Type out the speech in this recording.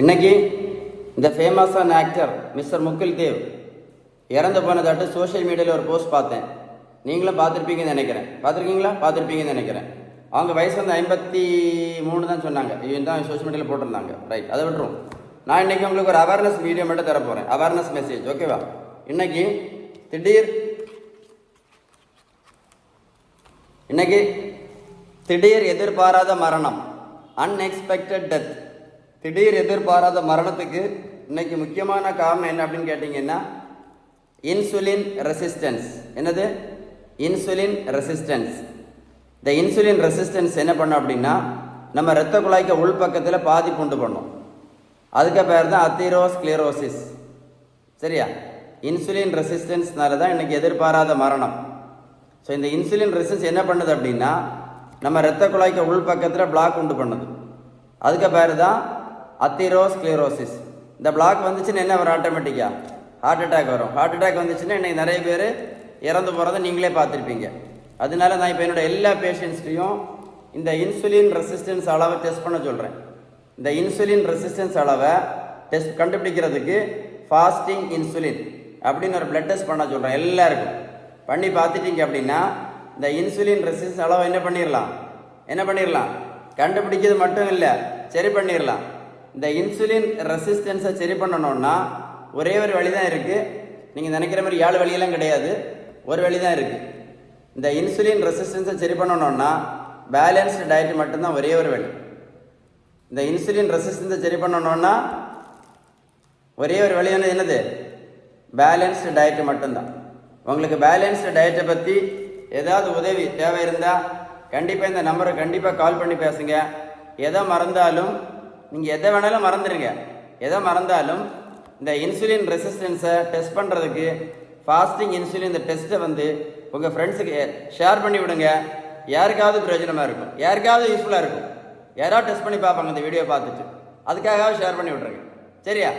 இன்னைக்கு இந்த ஃபேமஸான ஆக்டர் மிஸ்டர் முகுல் தேவ் இறந்து போனதாட்டு சோஷியல் மீடியாவில் ஒரு போஸ்ட் பார்த்தேன். நீங்களும் பார்த்துருப்பீங்கன்னு நினைக்கிறேன். பார்த்துருப்பீங்கன்னு நினைக்கிறேன். அவங்க வயசு வந்து 53 தான் சொன்னாங்க. இவன் தான் சோஷியல் மீடியாவில் போட்டிருந்தாங்க. ரைட், அதை விட்டுரும். நான் இன்றைக்கி உங்களுக்கு ஒரு அவேர்னஸ் வீடியோ மட்டும் தர போகிறேன். அவேர்னஸ் மெசேஜ், ஓகேவா? இன்னைக்கு திடீர் எதிர்பாராத மரணம், அன்எக்ஸ்பெக்டட் டெத். திடீர் எதிர்பாராத மரணத்துக்கு இன்னைக்கு முக்கியமான காரணம் என்ன அப்படின்னு கேட்டிங்கன்னா, இன்சுலின் ரெசிஸ்டன்ஸ். என்னது? Insulin resistance. இந்த இன்சுலின் ரெசிஸ்டன்ஸ் என்ன பண்ணும் அப்படின்னா, நம்ம இரத்த குழாய்க்கு உள்பக்கத்தில் பாதிப்பு உண்டு பண்ணும். அதுக்கு பேர் தான் அத்தீரோஸ்க்ளீரோசிஸ். சரியா? இன்சுலின் ரெசிஸ்டன்ஸ்னால தான் இன்னைக்கு எதிர்பாராத மரணம். ஸோ இந்த இன்சுலின் ரெசிஸ்டன்ஸ் என்ன பண்ணுது அப்படின்னா, நம்ம இரத்த குழாய்க்கு உள்பக்கத்தில் பிளாக் உண்டு பண்ணுது. அதுக்கு பேர் தான் அத்தீரோஸ்க்ளீரோசிஸ். இந்த பிளாக் வந்துச்சுன்னா என்ன வரும்? ஆட்டோமேட்டிக்காக ஹார்ட் அட்டாக் வரும். ஹார்ட் அட்டாக் வந்துச்சுன்னா இன்னைக்கு நிறைய பேர் இறந்து போகிறத நீங்களே பார்த்துருப்பீங்க. அதனால நான் இப்போ என்னோட எல்லா பேஷண்ட்ஸ்லையும் இந்த இன்சுலின் ரெசிஸ்டன்ஸ் அளவை டெஸ்ட் பண்ண சொல்கிறேன். இந்த இன்சுலின் ரெசிஸ்டன்ஸ் அளவை கண்டுபிடிக்கிறதுக்கு ஃபாஸ்டிங் இன்சுலின் அப்படின்னு ஒரு பிளட் டெஸ்ட் பண்ண சொல்கிறேன். எல்லாருக்கும் பண்ணி பார்த்துட்டீங்க அப்படின்னா இந்த இன்சுலின் ரெசிஸ்டன்ஸ் அளவை என்ன பண்ணிடலாம்? கண்டுபிடிக்கிறது மட்டும் இல்லை, சரி பண்ணிடலாம். இந்த இன்சுலின் ரெசிஸ்டன்ஸை சரி பண்ணணும்னா ஒரே ஒரு வழி தான் இருக்குது. நீங்கள் நினைக்கிற மாதிரி 7 வழியெல்லாம் கிடையாது, ஒரு வழி தான் இருக்குது. இந்த இன்சுலின் ரெசிஸ்டன்ஸை சரி பண்ணணும்னா பேலன்ஸ்டு டயட் மட்டும்தான் ஒரே ஒரு வழி. இந்த இன்சுலின் ரெசிஸ்டன்ஸை சரி பண்ணணும்னா ஒரே ஒரு வழி என்னது? பேலன்ஸ்டு டயட் மட்டும்தான். உங்களுக்கு பேலன்ஸ்டு டயட்டை பற்றி ஏதாவது உதவி தேவை இருந்தால் கண்டிப்பாக இந்த நம்பரை கண்டிப்பாக கால் பண்ணி பேசுங்க. எதை மறந்தாலும் நீங்கள் எதை வேணாலும் மறந்துடுங்க. எதை மறந்தாலும் இந்த இன்சுலின் ரெசிஸ்டன்ஸை டெஸ்ட் பண்ணுறதுக்கு ஃபாஸ்டிங் இன்சுலின் இந்த டெஸ்ட்டை வந்து உங்கள் ஃப்ரெண்ட்ஸுக்கு ஷேர் பண்ணி விடுங்க. யாருக்காவது பிரயோஜனமாக இருக்கும், யாருக்காவது யூஸ்ஃபுல்லாக இருக்கும். யாராவது டெஸ்ட் பண்ணி பார்ப்பாங்க இந்த வீடியோ பார்த்துட்டு, அதுக்காக ஷேர் பண்ணி விட்ருங்க. சரியா?